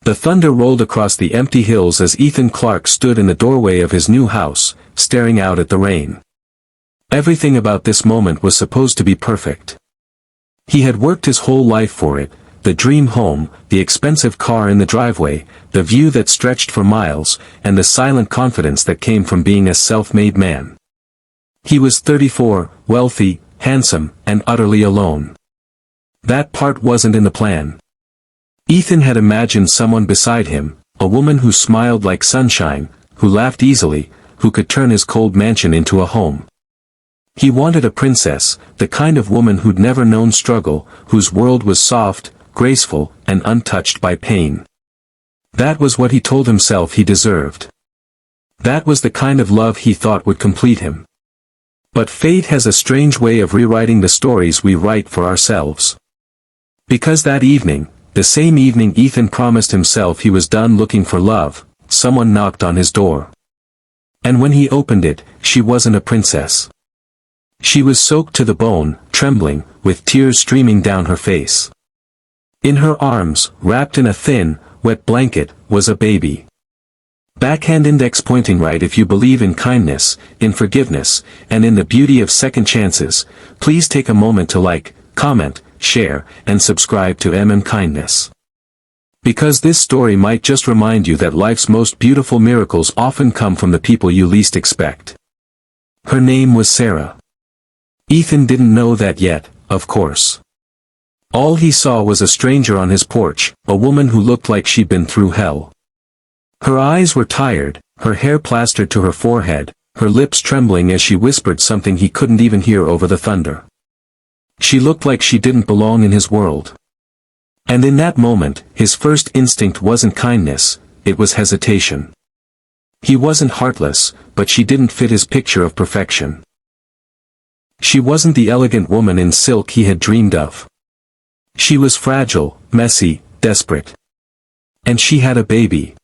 The thunder rolled across the empty hills as Ethan Clark stood in the doorway of his new house, staring out at the rain. Everything about this moment was supposed to be perfect. He had worked his whole life for it, the dream home, the expensive car in the driveway, the view that stretched for miles, and the silent confidence that came from being a self-made man. He was 34, wealthy, handsome, and utterly alone. That part wasn't in the plan. Ethan had imagined someone beside him, a woman who smiled like sunshine, who laughed easily, who could turn his cold mansion into a home. He wanted a princess, the kind of woman who'd never known struggle, whose world was soft, graceful, and untouched by pain. That was what he told himself he deserved. That was the kind of love he thought would complete him. But fate has a strange way of rewriting the stories we write for ourselves. Because that evening, the same evening Ethan promised himself he was done looking for love, someone knocked on his door. And when he opened it, she wasn't a princess. She was soaked to the bone, trembling, with tears streaming down her face. In her arms, wrapped in a thin, wet blanket, was a baby. Backhand index pointing right. If you believe in kindness, in forgiveness, and in the beauty of second chances, please take a moment to like, comment, share, and subscribe to Kindness. Because this story might just remind you that life's most beautiful miracles often come from the people you least expect. Her name was Sarah. Ethan didn't know that yet, of course. All he saw was a stranger on his porch, a woman who looked like she'd been through hell. Her eyes were tired, her hair plastered to her forehead, her lips trembling as she whispered something he couldn't even hear over the thunder. She looked like she didn't belong in his world. And in that moment, his first instinct wasn't kindness, it was hesitation. He wasn't heartless, but she didn't fit his picture of perfection. She wasn't the elegant woman in silk he had dreamed of. She was fragile, messy, desperate. And she had a baby.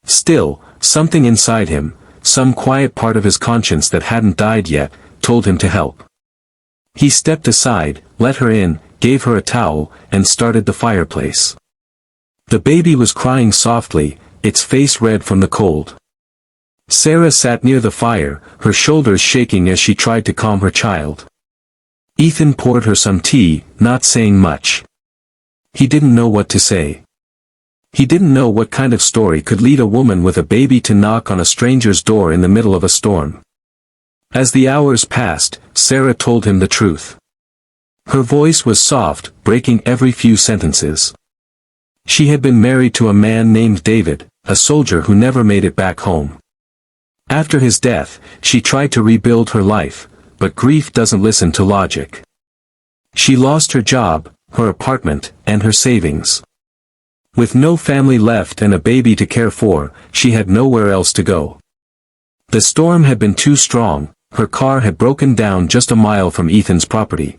Still, something inside him, some quiet part of his conscience that hadn't died yet, told him to help. He stepped aside, let her in, gave her a towel, and started the fireplace. The baby was crying softly, its face red from the cold. Sarah sat near the fire, her shoulders shaking as she tried to calm her child. Ethan poured her some tea, not saying much. He didn't know what to say. He didn't know what kind of story could lead a woman with a baby to knock on a stranger's door in the middle of a storm. As the hours passed, Sarah told him the truth. Her voice was soft, breaking every few sentences. She had been married to a man named David, a soldier who never made it back home. After his death, she tried to rebuild her life, but grief doesn't listen to logic. She lost her job, her apartment, and her savings. With no family left and a baby to care for, she had nowhere else to go. The storm had been too strong, her car had broken down just a mile from Ethan's property.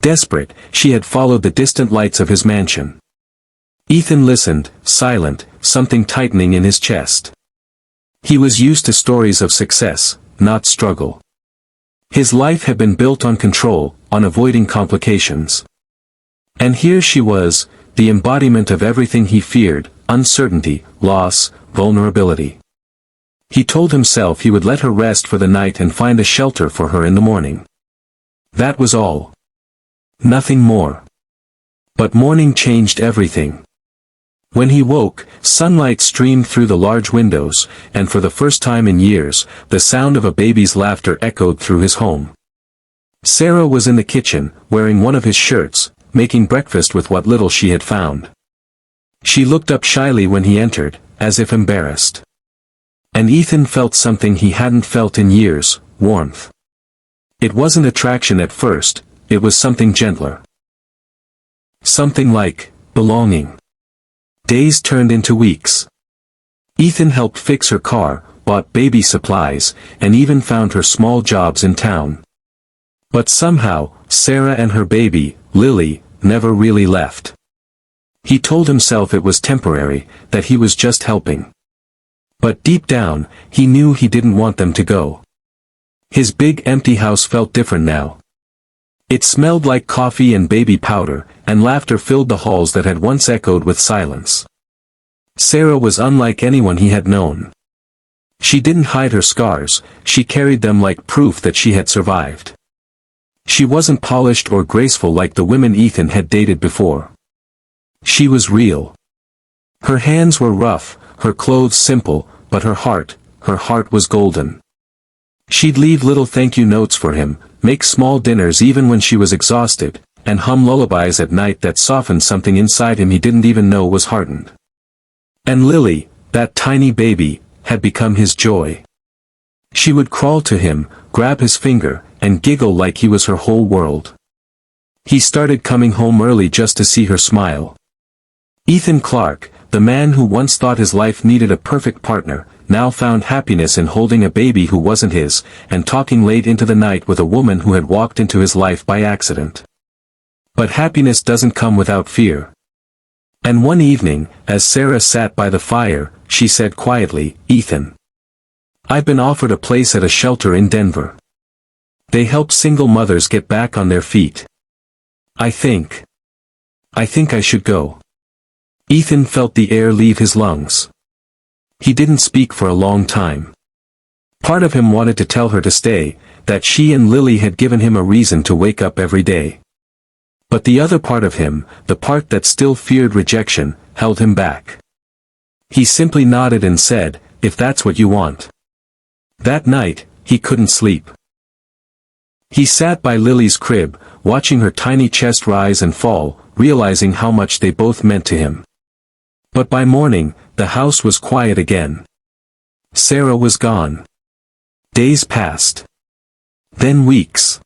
Desperate, she had followed the distant lights of his mansion. Ethan listened, silent, something tightening in his chest. He was used to stories of success, not struggle. His life had been built on control, on avoiding complications. And here she was, the embodiment of everything he feared, uncertainty, loss, vulnerability. He told himself he would let her rest for the night and find a shelter for her in the morning. That was all. Nothing more. But morning changed everything. When he woke, sunlight streamed through the large windows, and for the first time in years, the sound of a baby's laughter echoed through his home. Sarah was in the kitchen, wearing one of his shirts, making breakfast with what little she had found. She looked up shyly when he entered, as if embarrassed. And Ethan felt something he hadn't felt in years, warmth. It wasn't attraction at first, it was something gentler. Something like belonging. Days turned into weeks. Ethan helped fix her car, bought baby supplies, and even found her small jobs in town. But somehow, Sarah and her baby, Lily, never really left. He told himself it was temporary, that he was just helping. But deep down, he knew he didn't want them to go. His big empty house felt different now. It smelled like coffee and baby powder, and laughter filled the halls that had once echoed with silence. Sarah was unlike anyone he had known. She didn't hide her scars, she carried them like proof that she had survived. She wasn't polished or graceful like the women Ethan had dated before. She was real. Her hands were rough, her clothes simple, but her heart was golden. She'd leave little thank you notes for him, make small dinners even when she was exhausted, and hum lullabies at night that softened something inside him he didn't even know was hardened. And Lily, that tiny baby, had become his joy. She would crawl to him, grab his finger, and giggle like he was her whole world. He started coming home early just to see her smile. Ethan Clark, the man who once thought his life needed a perfect partner, now found happiness in holding a baby who wasn't his, and talking late into the night with a woman who had walked into his life by accident. But happiness doesn't come without fear. And one evening, as Sarah sat by the fire, she said quietly, "Ethan, I've been offered a place at a shelter in Denver. They help single mothers get back on their feet. I think I should go." Ethan felt the air leave his lungs. He didn't speak for a long time. Part of him wanted to tell her to stay, that she and Lily had given him a reason to wake up every day. But the other part of him, the part that still feared rejection, held him back. He simply nodded and said, "If that's what you want." That night, he couldn't sleep. He sat by Lily's crib, watching her tiny chest rise and fall, realizing how much they both meant to him. But by morning, the house was quiet again. Sarah was gone. Days passed. Then weeks.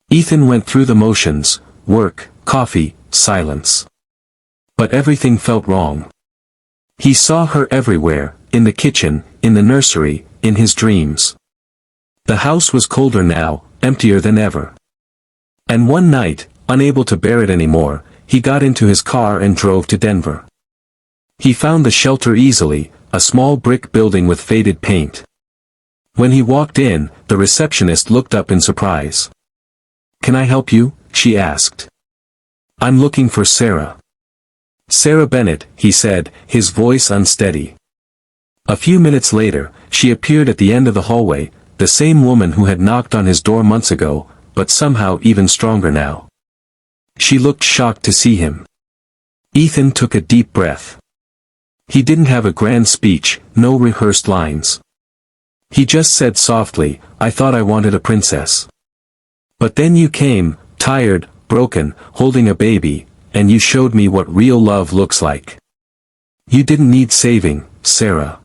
Ethan went through the motions, work, coffee, silence. But everything felt wrong. He saw her everywhere, in the kitchen, in the nursery, in his dreams. The house was colder now, emptier than ever. And one night, unable to bear it anymore, he got into his car and drove to Denver. He found the shelter easily, a small brick building with faded paint. When he walked in, the receptionist looked up in surprise. "Can I help you?" she asked. "I'm looking for Sarah." "Sarah Bennett," he said, his voice unsteady. A few minutes later, she appeared at the end of the hallway, the same woman who had knocked on his door months ago, but somehow even stronger now. She looked shocked to see him. Ethan took a deep breath. He didn't have a grand speech, no rehearsed lines. He just said softly, "I thought I wanted a princess. But then you came, tired, broken, holding a baby, and you showed me what real love looks like. You didn't need saving, Sarah.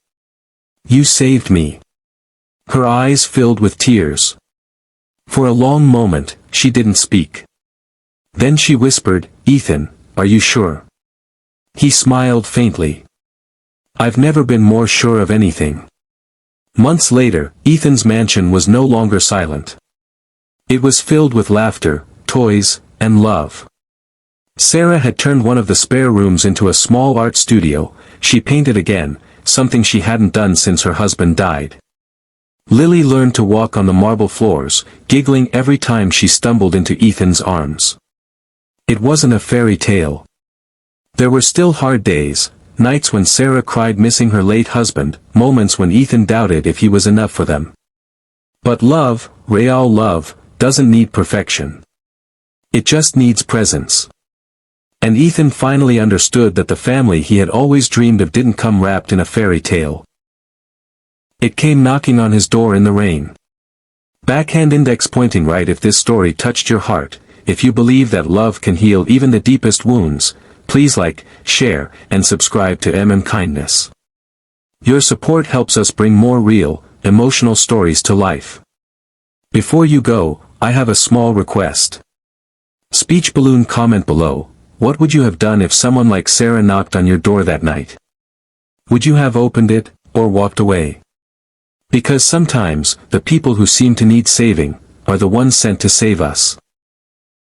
You saved me." Her eyes filled with tears. For a long moment, she didn't speak. Then she whispered, "Ethan, are you sure?" He smiled faintly. "I've never been more sure of anything." Months later, Ethan's mansion was no longer silent. It was filled with laughter, toys, and love. Sarah had turned one of the spare rooms into a small art studio. She painted again, something she hadn't done since her husband died. Lily learned to walk on the marble floors, giggling every time she stumbled into Ethan's arms. It wasn't a fairy tale. There were still hard days, nights when Sarah cried missing her late husband, moments when Ethan doubted if he was enough for them. But love, real love, doesn't need perfection. It just needs presence. And Ethan finally understood that the family he had always dreamed of didn't come wrapped in a fairy tale. It came knocking on his door in the rain. Backhand index pointing right. If this story touched your heart, if you believe that love can heal even the deepest wounds, please like, share, and subscribe to Kindness. Your support helps us bring more real, emotional stories to life. Before you go, I have a small request. Speech balloon comment below. What would you have done if someone like Sarah knocked on your door that night? Would you have opened it, or walked away? Because sometimes, the people who seem to need saving, are the ones sent to save us.